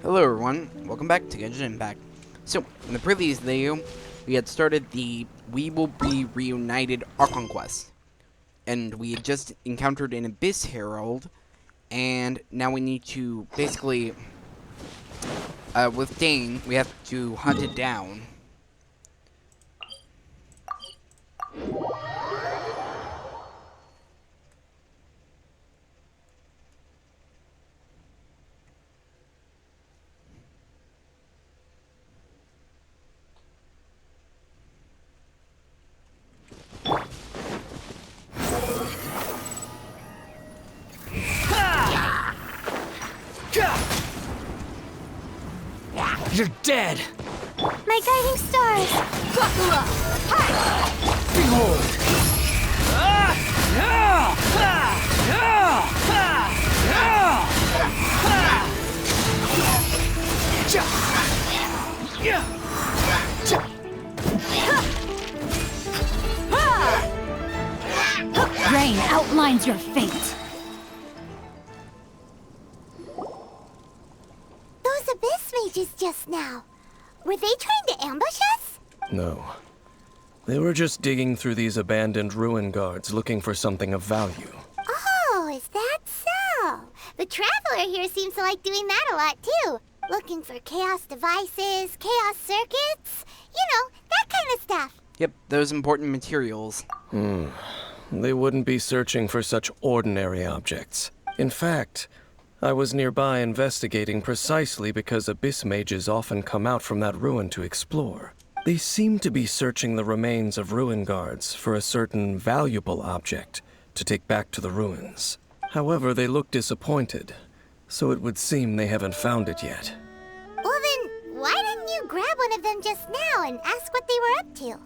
Hello everyone, welcome back to Genshin Impact. So, in the previous video, we had started the We Will Be Reunited Archon quest. And we had just encountered an Abyss Herald, and now we need to basically, with Dane, we have to hunt it down. You're dead! My guiding stars! Dracula! Behold! Rain outlines your fate. Those Abyss mages just now. Were they trying to ambush us? No. They were just digging through these abandoned ruin guards looking for something of value. Oh, is that so? The Traveler here seems to like doing that a lot too. Looking for chaos devices, chaos circuits, you know, that kind of stuff. Yep, those important materials. They wouldn't be searching for such ordinary objects. In fact, I was nearby investigating precisely because Abyss mages often come out from that ruin to explore. They seem to be searching the remains of ruin guards for a certain valuable object to take back to the ruins. However, they look disappointed, so it would seem they haven't found it yet. Well then, why didn't you grab one of them just now and ask what they were up to?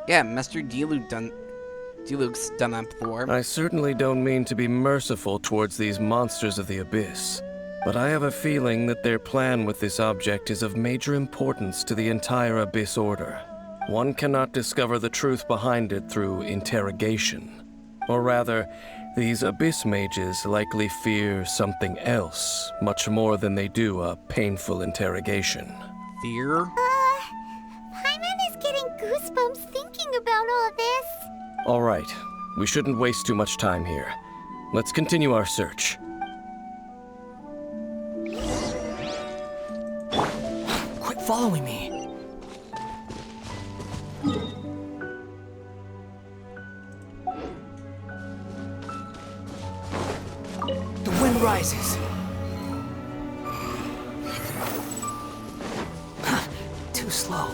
Yeah, Master Diluc's done that before. I certainly don't mean to be merciful towards these monsters of the Abyss, but I have a feeling that their plan with this object is of major importance to the entire Abyss Order. One cannot discover the truth behind it through interrogation. Or rather, these Abyss mages likely fear something else, much more than they do a painful interrogation. Fear? Paimon is getting goosebumps thinking about all this. All right, we shouldn't waste too much time here. Let's continue our search. Quit following me! The wind rises. Too slow.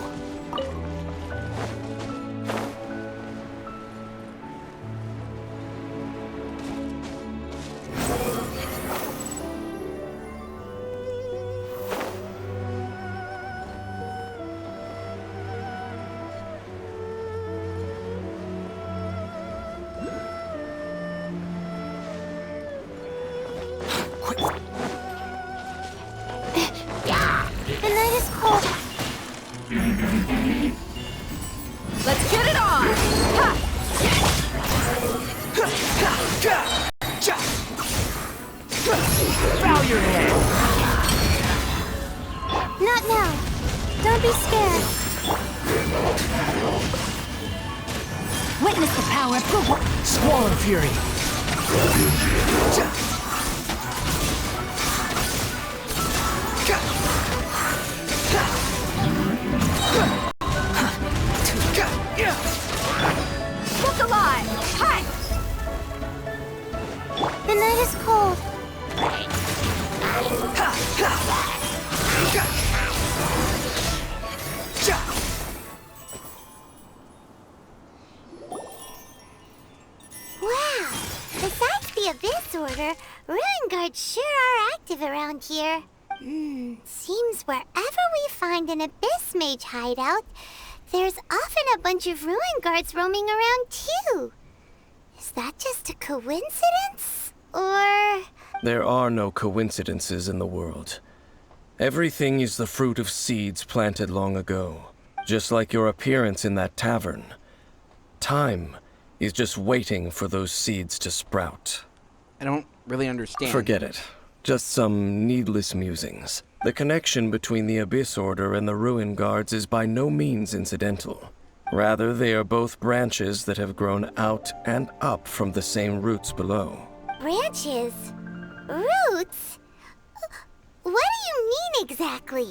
The night is cold. Let's get it on! Ha! Bow your head! Not now. Don't be scared. Witness the power of the Squalid fury! Look alive! Hi! The night is cold. Wow! Besides the Abyss Order, Ruin Guards sure are active around here. Seems wherever we find an Abyss Mage hideout, there's often a bunch of Ruin Guards roaming around too. Is that just a coincidence? Or... There are no coincidences in the world. Everything is the fruit of seeds planted long ago, just like your appearance in that tavern. Time is just waiting for those seeds to sprout. I don't really understand. Forget it. just some needless musings. The connection between the Abyss Order and the Ruin Guards is by no means incidental. Rather, they are both branches that have grown out and up from the same roots below. Branches? Roots? What do you mean exactly?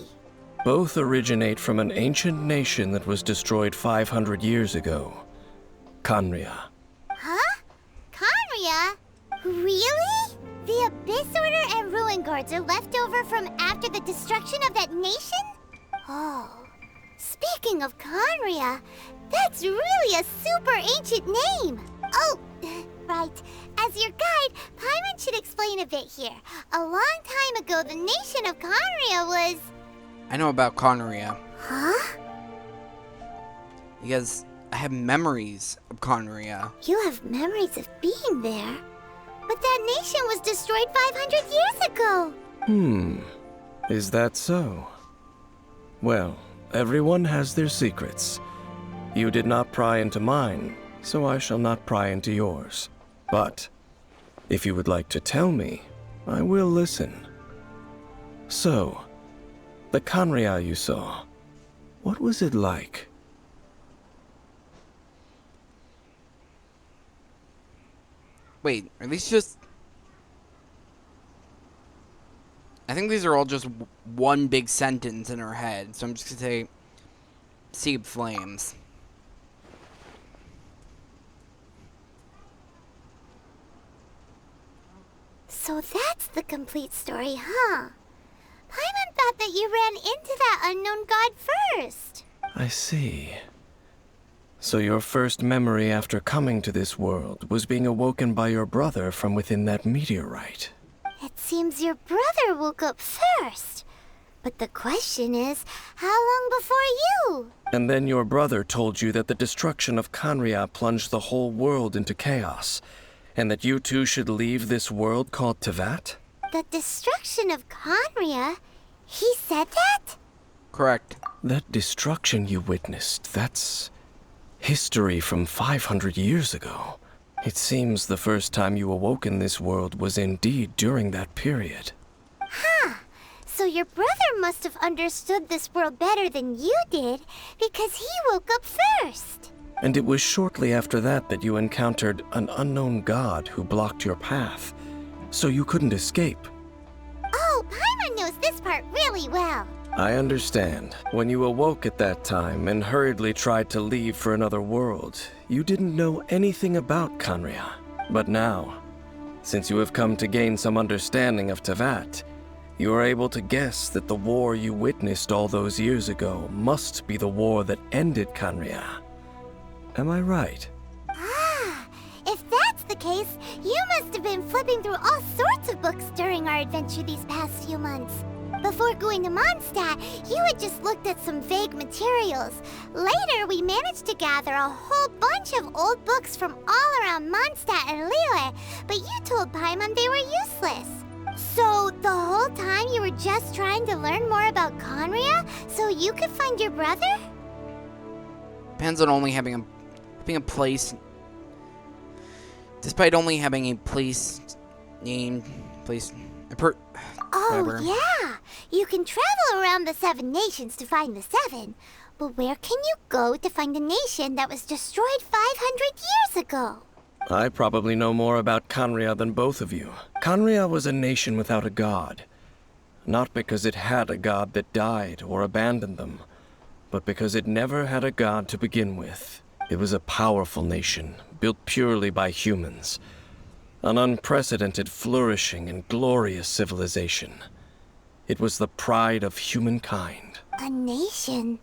Both originate from an ancient nation that was destroyed 500 years ago. Khaenri'ah. Huh? Khaenri'ah? Really? The Abyss Order and Ruin Guards are left over from after the destruction of that nation? Oh. Speaking of Khaenri'ah, that's really a super ancient name. Oh, right. As your guide, Paimon should explain a bit here. A long time ago, the nation of Khaenri'ah was... I know about Khaenri'ah Huh? because I have memories of Khaenri'ah. You have memories of being there. But that nation was destroyed 500 years ago. Is that so? Well, everyone has their secrets. You did not pry into mine, so I shall not pry into yours. But, if you would like to tell me, I will listen. So, the Khaenri'ah you saw, what was it like? Wait, are these just... I think these are all just one big sentence in her head, so I'm just gonna say... Sea of Flames. So that's the complete story, huh? Paimon thought that you ran into that unknown god first. I see. So your first memory after coming to this world was being awoken by your brother from within that meteorite. It seems your brother woke up first. But the question is, how long before you? And then your brother told you that the destruction of Khaenri'ah plunged the whole world into chaos, and that you two should leave this world called Teyvat? The destruction of Khaenri'ah? He said that? Correct. That destruction you witnessed, that's history from 500 years ago. It seems the first time you awoke in this world was indeed during that period. Huh. So your brother must have understood this world better than you did, because he woke up first. And it was shortly after that that you encountered an unknown god who blocked your path, so you couldn't escape. Oh, Paimon knows this part really well. I understand. When you awoke at that time and hurriedly tried to leave for another world, you didn't know anything about Khaenri'ah. But now, since you have come to gain some understanding of Teyvat, you are able to guess that the war you witnessed all those years ago must be the war that ended Khaenri'ah. Am I right? Ah, if that's the case, you must have been flipping through all sorts of books during our adventure these past few months. Before going to Mondstadt, you had just looked at some vague materials. Later, we managed to gather a whole bunch of old books from all around Mondstadt and Liyue, but you told Paimon they were useless. So, the whole time you were just trying to learn more about Khaenri'ah so you could find your brother? Depends on only having a place. Despite only having a place named Oh, whatever. yeah! You can travel around the 7 nations to find the 7. But where can you go to find a nation that was destroyed 500 years ago? I probably know more about Khaenri'ah than both of you. Khaenri'ah was a nation without a god. Not because it had a god that died or abandoned them, but because it never had a god to begin with. It was a powerful nation, built purely by humans. An unprecedented, flourishing, and glorious civilization. It was the pride of humankind. A nation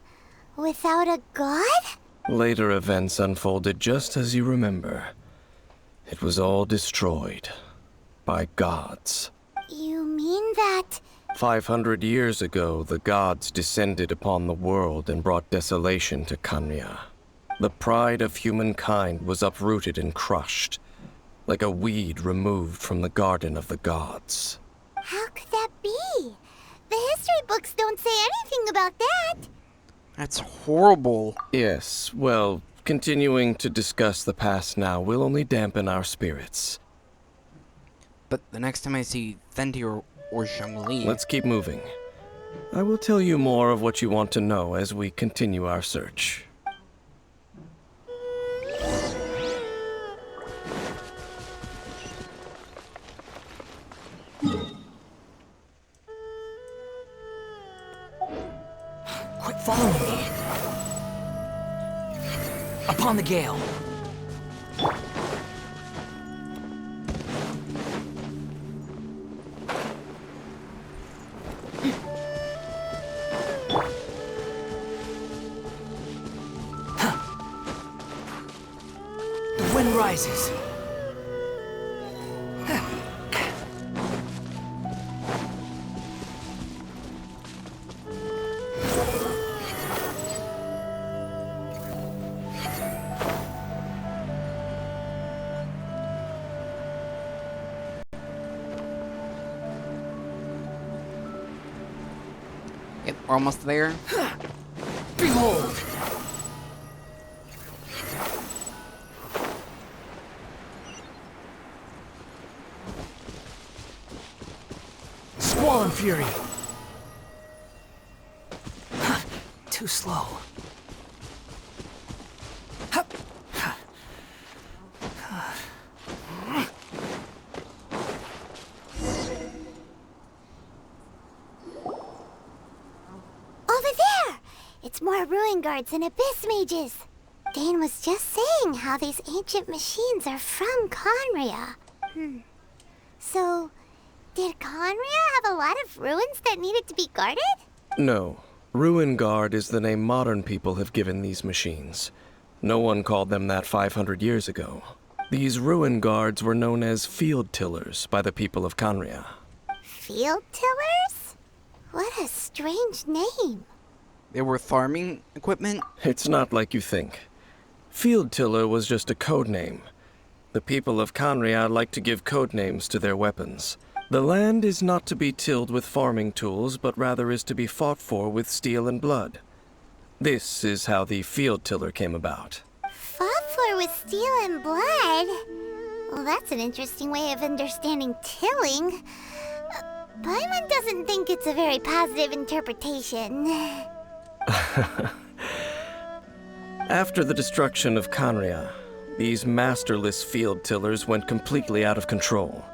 without a god? Later events unfolded just as you remember. It was all destroyed by gods. You mean that... 500 years ago, the gods descended upon the world and brought desolation to Khaenri'ah. The pride of humankind was uprooted and crushed, like a weed removed from the garden of the gods. How could that be? The history books don't say anything about that. That's horrible. Yes, well, continuing to discuss the past now will only dampen our spirits. But the next time I see Thentir or Zhongli. Let's keep moving. I will tell you more of what you want to know as we continue our search. Quit following me. Upon the gale. The wind rises. Yep, we're almost there. Behold! Squall and fury. Too slow. Over there! It's more ruin guards and abyss mages. Dane was just saying how these ancient machines are from Conria. So, did Conria have a lot of ruins that needed to be guarded? No. Ruin Guard is the name modern people have given these machines. No one called them that 500 years ago. These Ruin Guards were known as field tillers by the people of Conria. Field tillers? What a strange name. They were farming equipment. It's not like you think. Field tiller was just a code name. The people of Conria like to give code names to their weapons. The land is not to be tilled with farming tools, but rather is to be fought for with steel and blood. This is how the field tiller came about. Fought for with steel and blood? Well, that's an interesting way of understanding tilling. Paimon doesn't think it's a very positive interpretation. After the destruction of Conria, these masterless field tillers went completely out of control.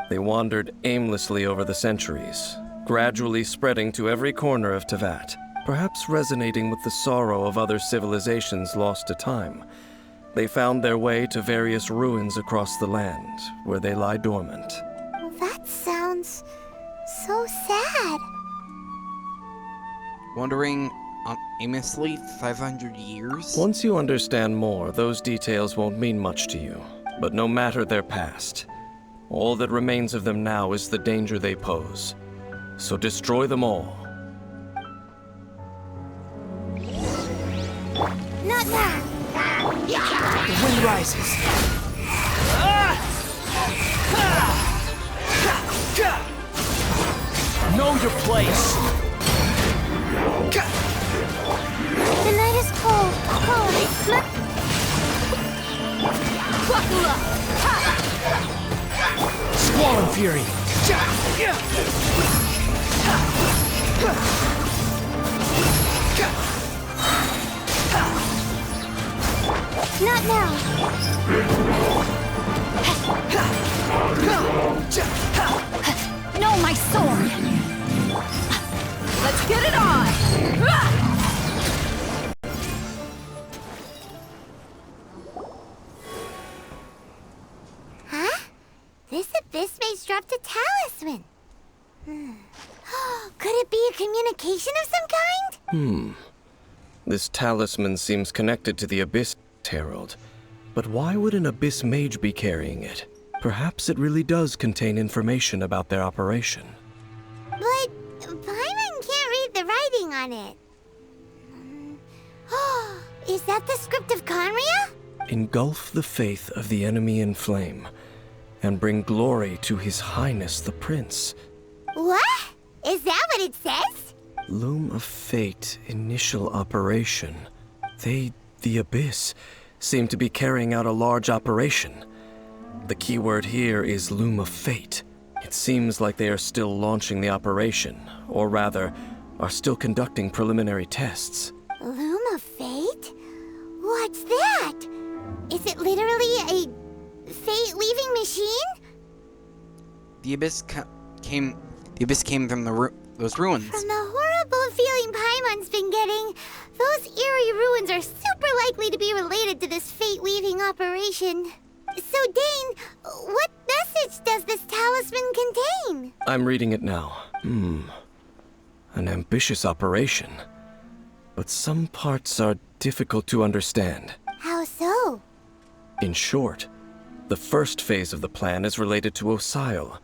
They wandered aimlessly over the centuries, gradually spreading to every corner of Teyvat, perhaps resonating with the sorrow of other civilizations lost to time. They found their way to various ruins across the land, where they lie dormant. Well, that sounds so sad. Wandering aimlessly 500 years? Once you understand more, those details won't mean much to you. But no matter their past, all that remains of them now is the danger they pose. So destroy them all. Not now. The wind rises. Know your place. The night is cold. Squall and fury. Not now. No, my sword! Let's get it on! Huh? This abyss mage dropped a talisman. Could it be a communication of some kind? This talisman seems connected to the Abyss Herald. But why would an Abyss Mage be carrying it? Perhaps it really does contain information about their operation. But Paimon can't read the writing on it. Is that the script of Conria? Engulf the faith of the enemy in flame, and bring glory to His Highness the Prince. What? Is that what it says? Loom of Fate initial operation. They, the Abyss, seem to be carrying out a large operation. The keyword here is Loom of Fate. It seems like they are still launching the operation, or rather, are still conducting preliminary tests. Loom of Fate? What's that? Is it literally a fate-leaving machine? The abyss came from those ruins. From the horrible feeling Paimon's been getting, those eerie ruins are super likely to be related to this fate-leaving operation. So, Dane, what message does this talisman contain? I'm reading it now. An ambitious operation. But some parts are difficult to understand. How so? In short, the first phase of the plan is related to Osile,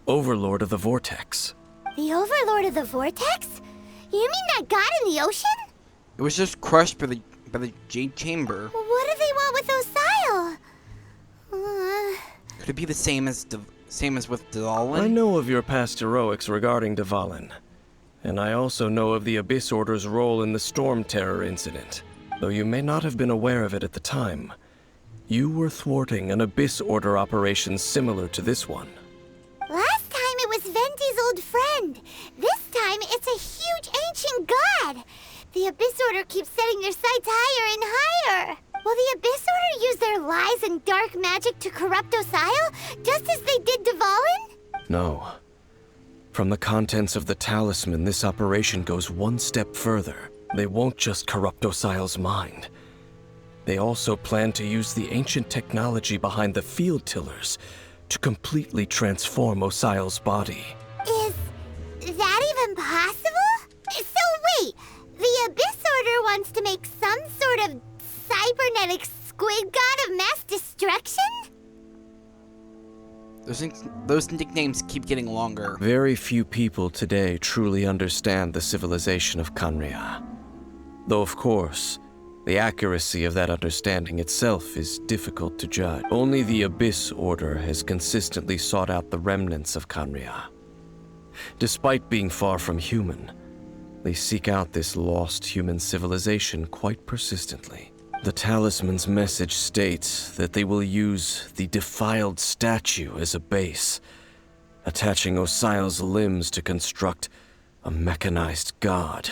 Overlord of the Vortex. The Overlord of the Vortex? You mean that god in the ocean? It was just crushed by the Jade Chamber. What do they want with Osile? Could it be the same as with Dvalin? I know of your past heroics regarding Dvalin, and I also know of the Abyss Order's role in the Storm Terror incident. Though you may not have been aware of it at the time, you were thwarting an Abyss Order operation similar to this one. Last time it was Venti's old friend. This time it's a huge ancient god. The Abyss Order keeps setting their sights higher and higher. Will the Abyss Order use their lies and dark magic to corrupt Osile, just as they did Dvalin? No. From the contents of the talisman, this operation goes one step further. They won't just corrupt Osile's mind. They also plan to use the ancient technology behind the field tillers to completely transform Osile's body. Is that even possible? So wait, the Abyss Order wants to make some sort of cybernetic squid god of mass destruction? Those nicknames keep getting longer. Very few people today truly understand the civilization of Khaenri'ah. Though, of course, the accuracy of that understanding itself is difficult to judge. Only the Abyss Order has consistently sought out the remnants of Khaenri'ah. Despite being far from human, they seek out this lost human civilization quite persistently. The talisman's message states that they will use the defiled statue as a base, attaching Osile's limbs to construct a mechanized god.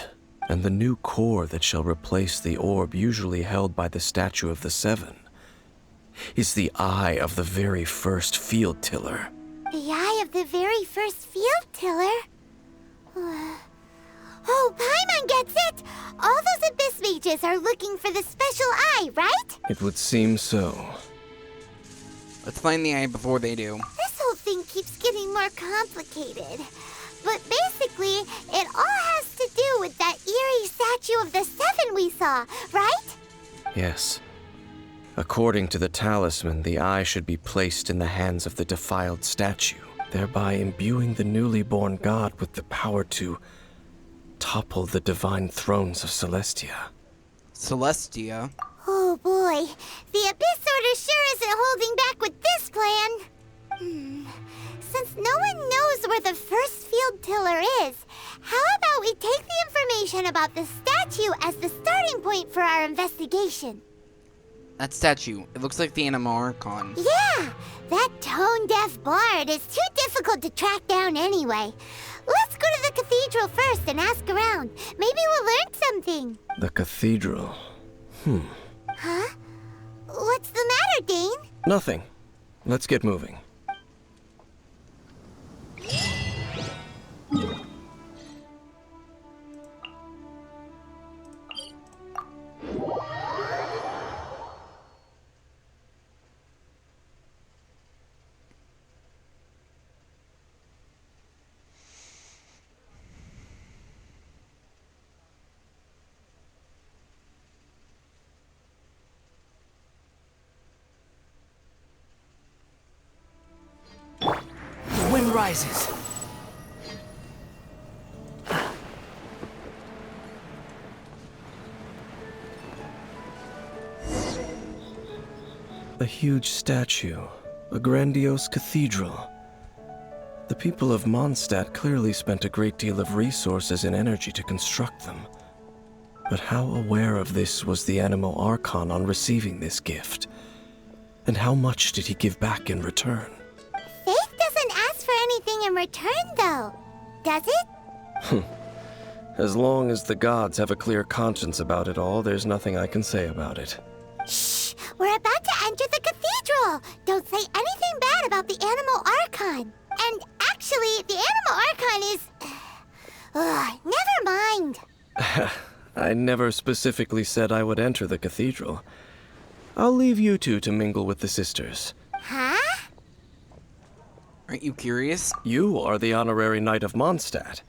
And the new core that shall replace the orb usually held by the Statue of the Seven is the eye of the very first field tiller. The eye of the very first field tiller? Oh, Paimon gets it! All those Abyss mages are looking for the special eye, right? It would seem so. Let's find the eye before they do. This whole thing keeps getting more complicated. But basically, it all has to do with that eerie Statue of the Seven we saw, right? Yes. According to the talisman, the eye should be placed in the hands of the defiled statue, thereby imbuing the newly born god with the power to topple the divine thrones of Celestia. Celestia? Oh boy, the Abyss Order sure isn't holding back with this plan. Since no one knows where the first field tiller is, how about we take the information about the statue as the starting point for our investigation? That statue. It looks like the Animarchon. Yeah, that tone-deaf bard is too difficult to track down anyway. Let's go to the cathedral first and ask around. Maybe we'll learn something. The cathedral. Huh? What's the matter, Dane? Nothing. Let's get moving. The wind rises. A huge statue, a grandiose cathedral. The people of Mondstadt clearly spent a great deal of resources and energy to construct them. But how aware of this was the Animo Archon on receiving this gift? And how much did he give back in return? Faith doesn't ask for anything anything in return, though. Does it? As long as the gods have a clear conscience about it all, there's nothing I can say about it. Shh! We're about to enter the cathedral! Don't say anything bad about the Animal Archon. And actually, the Animal Archon is... never mind. I never specifically said I would enter the cathedral. I'll leave you two to mingle with the sisters. Huh? Aren't you curious? You are the honorary knight of Mondstadt.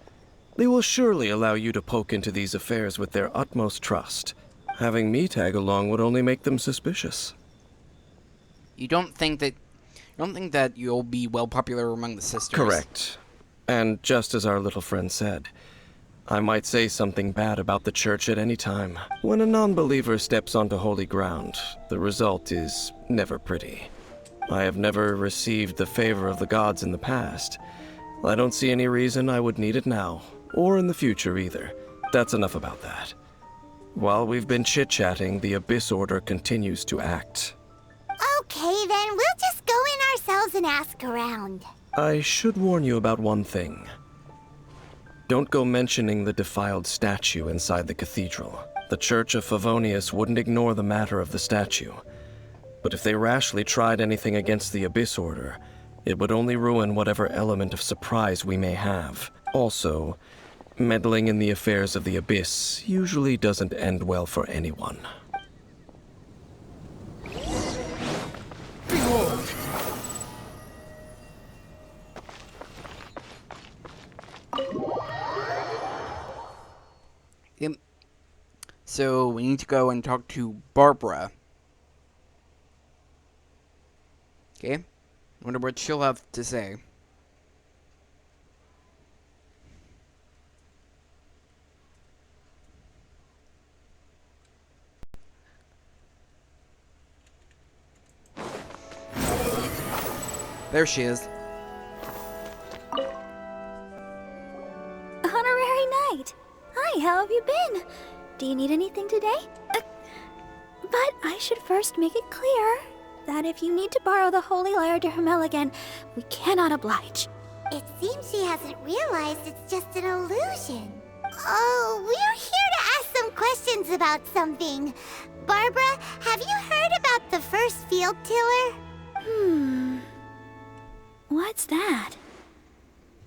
They will surely allow you to poke into these affairs with their utmost trust. Having me tag along would only make them suspicious. You don't think that you'll be well popular among the sisters? Correct. And just as our little friend said, I might say something bad about the church at any time. When a non-believer steps onto holy ground, the result is never pretty. I have never received the favor of the gods in the past. I don't see any reason I would need it now, or in the future either. That's enough about that. While we've been chit-chatting, the Abyss Order continues to act. Okay, then we'll just go in ourselves and ask around. I should warn you about one thing. Don't go mentioning the defiled statue inside the cathedral. The Church of Favonius wouldn't ignore the matter of the statue. But if they rashly tried anything against the Abyss Order, it would only ruin whatever element of surprise we may have. Also, meddling in the affairs of the Abyss usually doesn't end well for anyone. Behold! Yep. So we need to go and talk to Barbara. Okay. Wonder what she'll have to say. There she is. Honorary Knight. Hi, how have you been? Do you need anything today? But I should first make it clear that if you need to borrow the Holy Lyre de Hermel again, we cannot oblige. It seems she hasn't realized it's just an illusion. Oh, we're here to ask some questions about something. Barbara, have you heard about the first field tiller? What's that?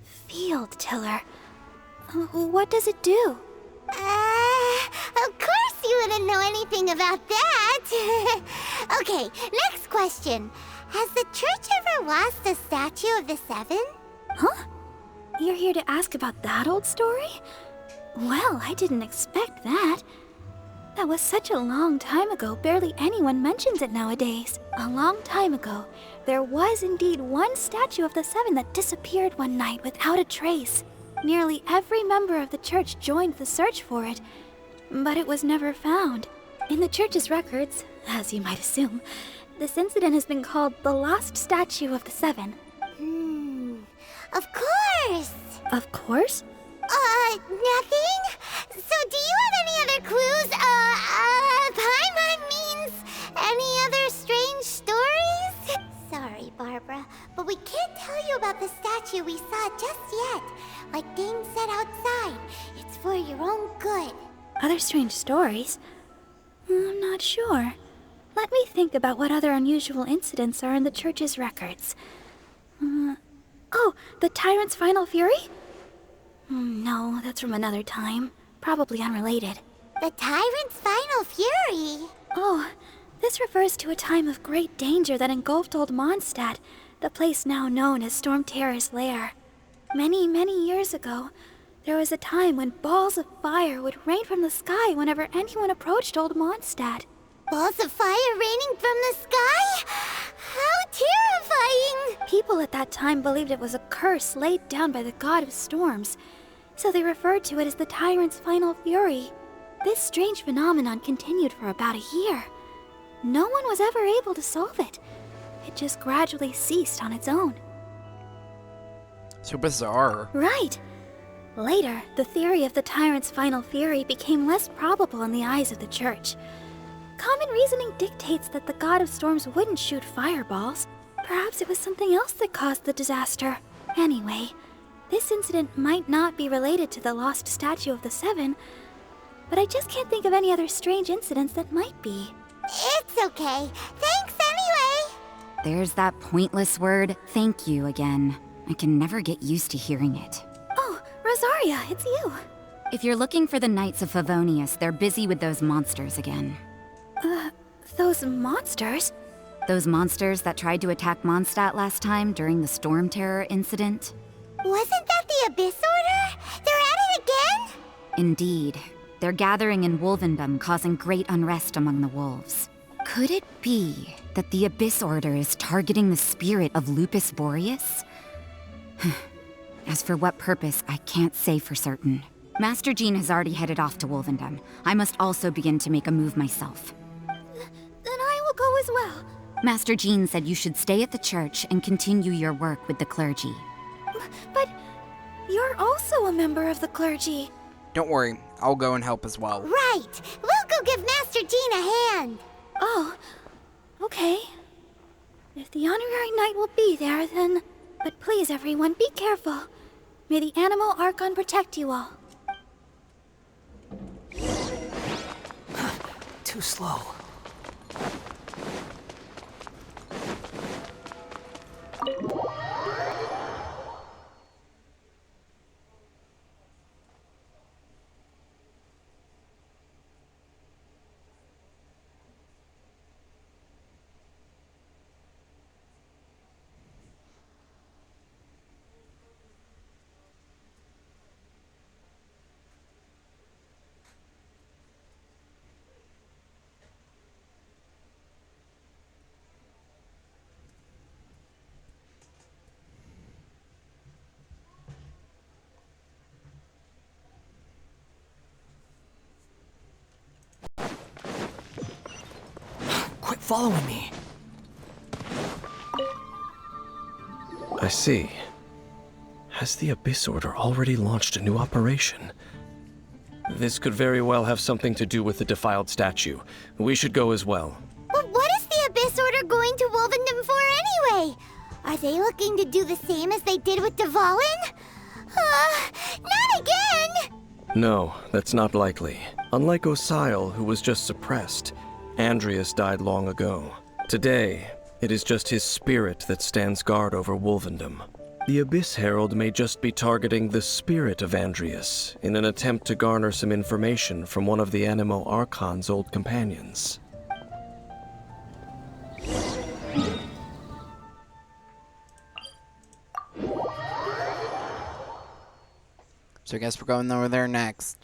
Field tiller. What does it do? Of course you wouldn't know anything about that. Okay, next question. Has the church ever lost a statue of the Seven? Huh? You're here to ask about that old story? Well, I didn't expect that. That was such a long time ago, barely anyone mentions it nowadays. A long time ago, there was indeed one statue of the Seven that disappeared one night without a trace. Nearly every member of the church joined the search for it, but it was never found. In the church's records, as you might assume, this incident has been called the Lost Statue of the Seven. Of course. Of course? Nothing? So do you have any other clues? Paimon means any other strange stories? Sorry, Barbara, but we can't tell you about the statue we saw just yet. Like Dane said outside, it's for your own good. Other strange stories? I'm not sure. Let me think about what other unusual incidents are in the church's records. Oh, the Tyrant's Final Fury? No, that's from another time. Probably unrelated. The Tyrant's Final Fury? Oh, this refers to a time of great danger that engulfed old Mondstadt, the place now known as Storm Terror's lair. Many, many years ago, there was a time when balls of fire would rain from the sky whenever anyone approached old Mondstadt. Balls of fire raining from the sky? How terrifying! People at that time believed it was a curse laid down by the god of storms, so they referred to it as the Tyrant's Final Fury. This strange phenomenon continued for about a year. No one was ever able to solve it. It just gradually ceased on its own. So bizarre. Right. Later, the theory of the Tyrant's Final Fury became less probable in the eyes of the church. Common reasoning dictates that the god of storms wouldn't shoot fireballs. Perhaps it was something else that caused the disaster. Anyway, this incident might not be related to the lost statue of the Seven, but I just can't think of any other strange incidents that might be. It's okay. Thanks anyway. There's that pointless word, thank you, again. I can never get used to hearing it. Oh, Rosaria, it's you. If you're looking for the Knights of Favonius, they're busy with those monsters again. Those monsters? Those monsters that tried to attack Mondstadt last time during the Storm Terror incident? Wasn't that the Abyss Order? They're at it again? Indeed. They're gathering in Wolvendom, causing great unrest among the wolves. Could it be that the Abyss Order is targeting the spirit of Lupus Boreas? As for what purpose, I can't say for certain. Master Jean has already headed off to Wolvendom. I must also begin to make a move myself. Then I will go as well. Master Jean said you should stay at the church and continue your work with the clergy. But you're also a member of the clergy. Don't worry, I'll go and help as well. Right. We'll go give Master Jean a hand. Oh, okay. If the honorary knight will be there, then... But please, everyone, be careful. May the Animal Archon protect you all. Too slow. Quit following me. I see. Has the Abyss Order already launched a new operation? This could very well have something to do with the defiled statue. We should go as well. But what is the Abyss Order going to Wolvendom for anyway? Are they looking to do the same as they did with Dvalin? Not again! No, that's not likely. Unlike Osile, who was just suppressed, Andreas died long ago. Today, it is just his spirit that stands guard over Wolvendom. The Abyss Herald may just be targeting the spirit of Andreas in an attempt to garner some information from one of the Animo Archon's old companions. So I guess we're going over there next.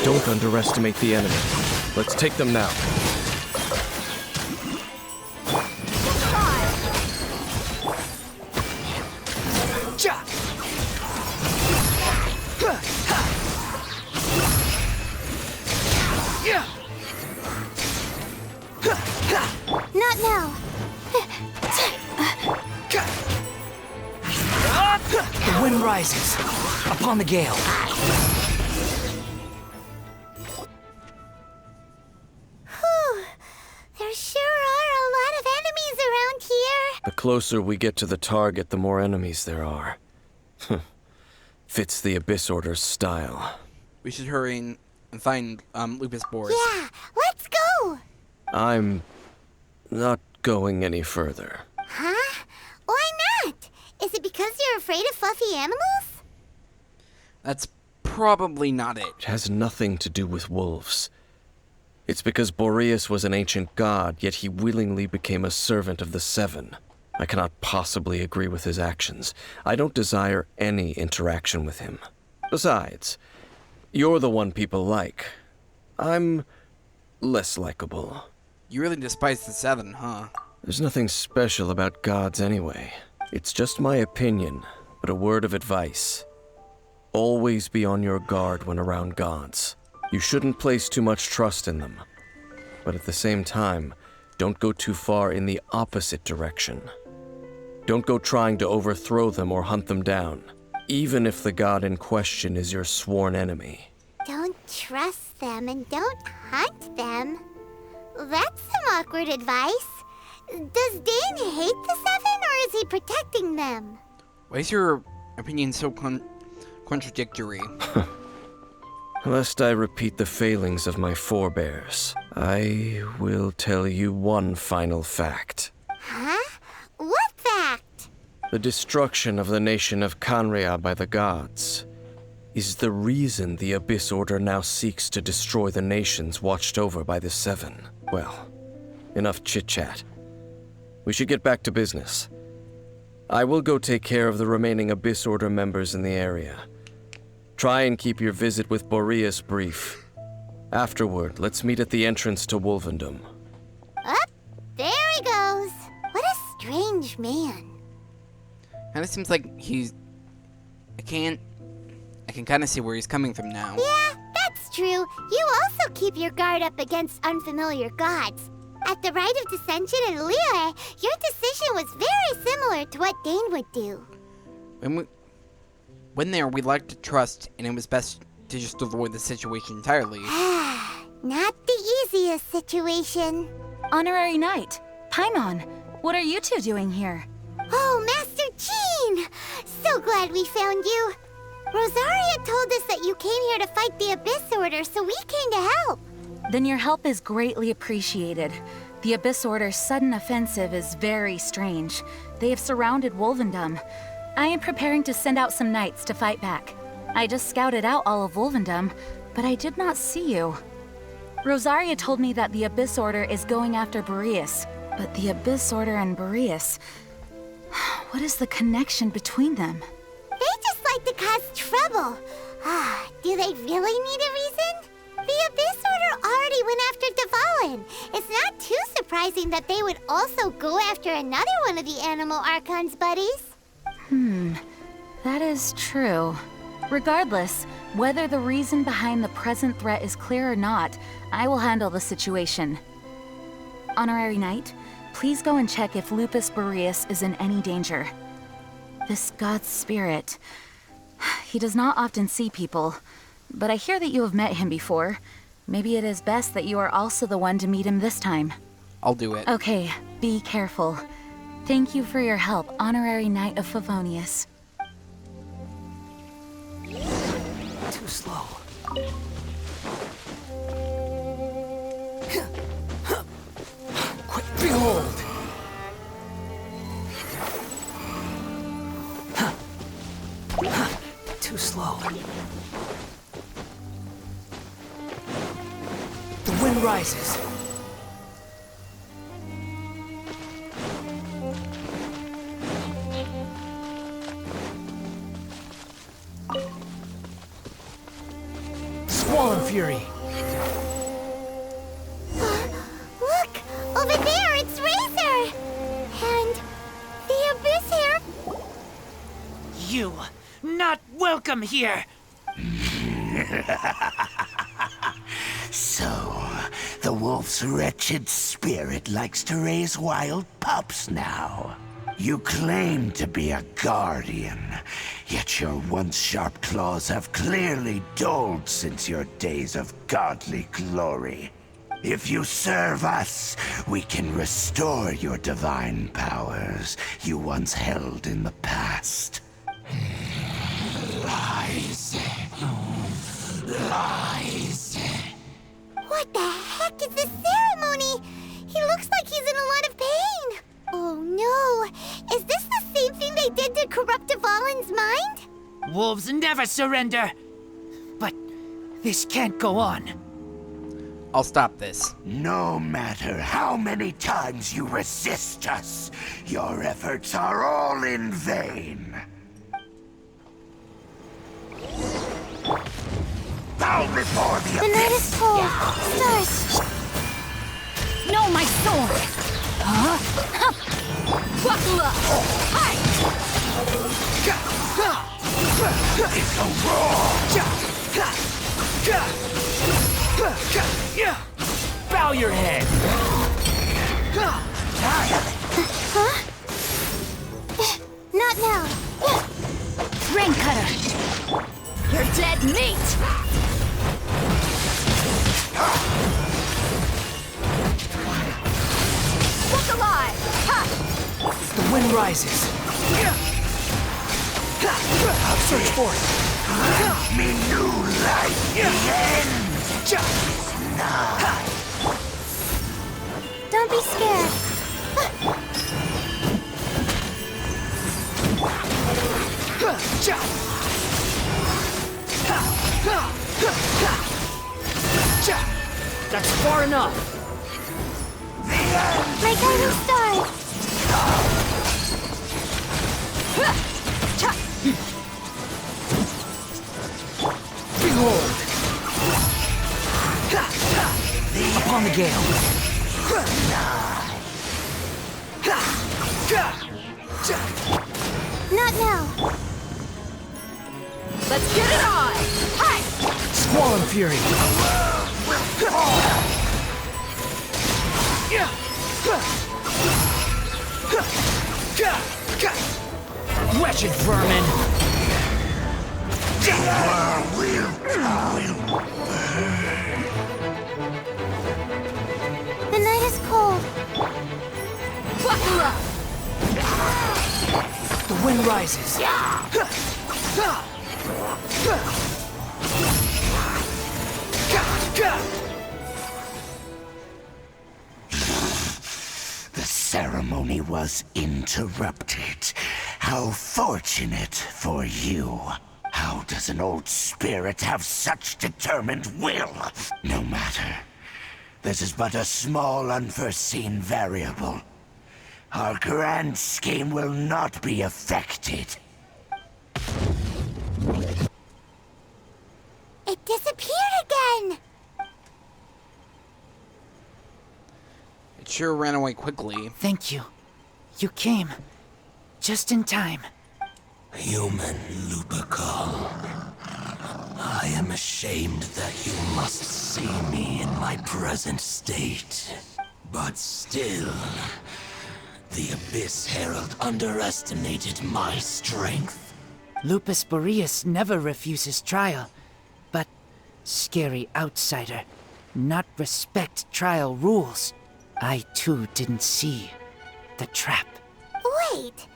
Don't underestimate the enemy. Let's take them now. Not now. The wind rises upon the gale. Whew. There sure are a lot of enemies around here. The closer we get to the target, the more enemies there are. Fits the Abyss Order's style. We should hurry and find Lupus Boreas. Yeah, let's go. I'm not going any further. Huh? Why not? Is it because you're afraid of fluffy animals? That's probably not it. It has nothing to do with wolves. It's because Boreas was an ancient god, yet he willingly became a servant of the Seven. I cannot possibly agree with his actions. I don't desire any interaction with him. Besides, you're the one people like. I'm less likable. You really despise the Seven, huh? There's nothing special about gods anyway. It's just my opinion, but a word of advice. Always be on your guard when around gods. You shouldn't place too much trust in them. But at the same time, don't go too far in the opposite direction. Don't go trying to overthrow them or hunt them down, even if the god in question is your sworn enemy. Don't trust them and don't hunt them. That's some awkward advice. Does Dane hate the Seven, or is he protecting them? Why is your opinion so contradictory? Lest I repeat the failings of my forebears, I will tell you one final fact. Huh? What fact? The destruction of the nation of Canria by the gods is the reason the Abyss Order now seeks to destroy the nations watched over by the Seven. Well, enough chit-chat. We should get back to business. I will go take care of the remaining Abyss Order members in the area. Try and keep your visit with Boreas brief. Afterward, let's meet at the entrance to Wolvendom. Up, there he goes. What a strange man. Kinda seems like he's... I can kinda see where he's coming from now. Yeah, that's true. You also keep your guard up against unfamiliar gods. At the Rite of Dissension in Liyue, your decision was very similar to what Dane would do. When there, we liked to trust, and it was best to just avoid the situation entirely. Not the easiest situation. Honorary Knight, Paimon, what are you two doing here? Oh, Master Jean! So glad we found you. Rosaria told us that you came here to fight the Abyss Order, so we came to help. Then your help is greatly appreciated. The Abyss Order's sudden offensive is very strange. They have surrounded Wolvendom. I am preparing to send out some knights to fight back. I just scouted out all of Wolvendom, but I did not see you. Rosaria told me that the Abyss Order is going after Boreas, but the Abyss Order and Boreas... What is the connection between them? They just like to cause trouble. Do they really need a reason? The Abyss Order already went after Dvalin. It's not too surprising that they would also go after another one of the Animal Archon's buddies. That is true. Regardless, whether the reason behind the present threat is clear or not, I will handle the situation. Honorary Knight, please go and check if Lupus Boreas is in any danger. This god's spirit... He does not often see people, but I hear that you have met him before. Maybe it is best that you are also the one to meet him this time. I'll do it. Okay, be careful. Thank you for your help, Honorary Knight of Favonius. Too slow. Quick, behold! Too slow. The wind rises. Squall and fury. Look! Over there, it's Razor! And the Abyss here. You, not welcome here! So, the wolf's wretched spirit likes to raise wild pups now. You claim to be a guardian, yet your once sharp claws have clearly dulled since your days of godly glory. If you serve us, we can restore your divine powers you once held in the past. Lies. Lies. What the heck is this ceremony? He looks like he's in a lot of pain. Oh no! Is this the same thing they did to corrupt Dvalin's mind? Wolves never surrender! But this can't go on. I'll stop this. No matter how many times you resist us, your efforts are all in vain. Bow before the The night is abyss. cold. Stars. No, my sword! Buckle up! Hi! It's a roar! Bow your head! Not now. Rain cutter! You're dead meat! Look alive! Ha! The wind rises. Search for it. Me new life begins! Don't be scared. That's far enough. My guiding stars. Behold! Upon the gale. Not now. Let's get it on! Hi! Squall and fury. Wretched vermin! The night is cold. Buckle up! The wind rises. The ceremony was interrupted. How fortunate for you. How does an old spirit have such determined will? No matter. This is but a small unforeseen variable. Our grand scheme will not be affected. It disappeared again. It sure ran away quickly. Thank you. You came. Just in time. Human Lupercal, I am ashamed that you must see me in my present state. But still, the Abyss Herald underestimated my strength. Lupus Boreas never refuses trial, but scary outsider, not respect trial rules. I too didn't see the trap. Wait.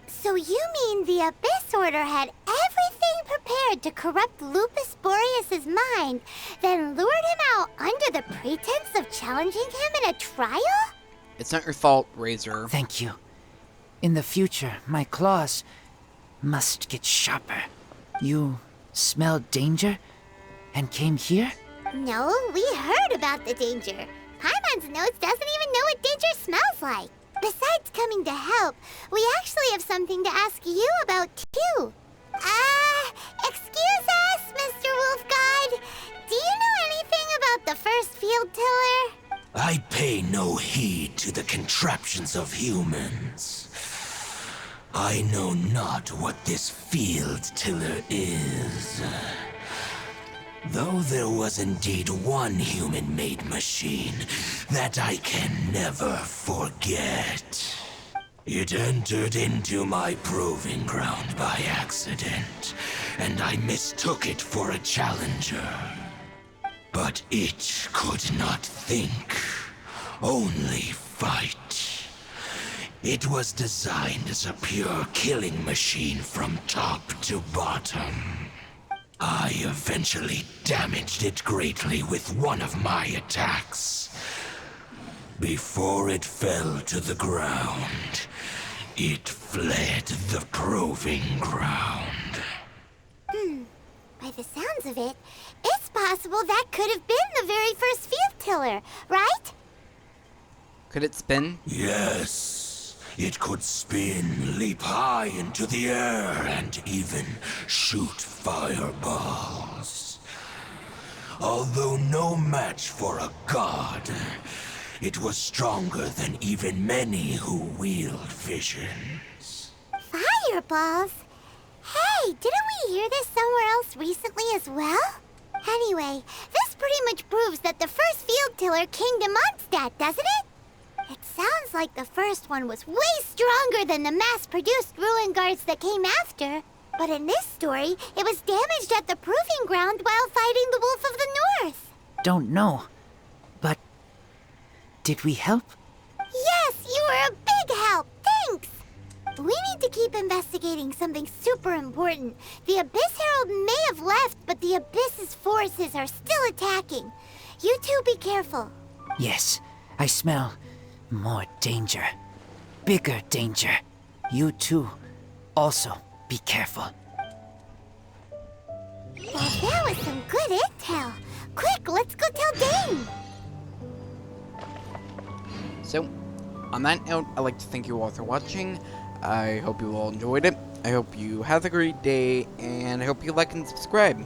So you mean the Abyss Order had everything prepared to corrupt Lupus Boreas' mind, then lured him out under the pretense of challenging him in a trial? It's not your fault, Razor. Thank you. In the future, my claws must get sharper. You smelled danger and came here? No, we heard about the danger. Paimon's notes doesn't even know what danger smells like. Besides coming to help, we actually have something to ask you about, too. Excuse us, Mr. Wolf God. Do you know anything about the first field tiller? I pay no heed to the contraptions of humans. I know not what this field tiller is. Though there was indeed one human-made machine that I can never forget. It entered into my proving ground by accident, and I mistook it for a challenger. But it could not think, only fight. It was designed as a pure killing machine from top to bottom. I eventually damaged it greatly with one of my attacks. Before it fell to the ground, it fled the proving ground. By the sounds of it, it's possible that could have been the very first field tiller, right? Could it spin? Yes. It could spin, leap high into the air, and even shoot fireballs. Although no match for a god, It was stronger than even many who wield vision. Fireballs? Hey, didn't we hear this somewhere else recently as well? Anyway, this pretty much proves that the first field tiller came to Mondstadt, doesn't it? It sounds like the first one was way stronger than the mass-produced ruin guards that came after. But in this story, it was damaged at the proving ground while fighting the Wolf of the North. Don't know. But did we help? Yes, you were a big help. Thanks. We need to keep investigating something super important. The Abyss Herald may have left, but the Abyss's forces are still attacking. You two be careful. Yes, I smell more danger. Bigger danger. You too. Also, be careful. Well, that was some good intel. Quick, let's go tell Dane. So, on that note, I'd like to thank you all for watching. I hope you all enjoyed it. I hope you have a great day, and I hope you like and subscribe.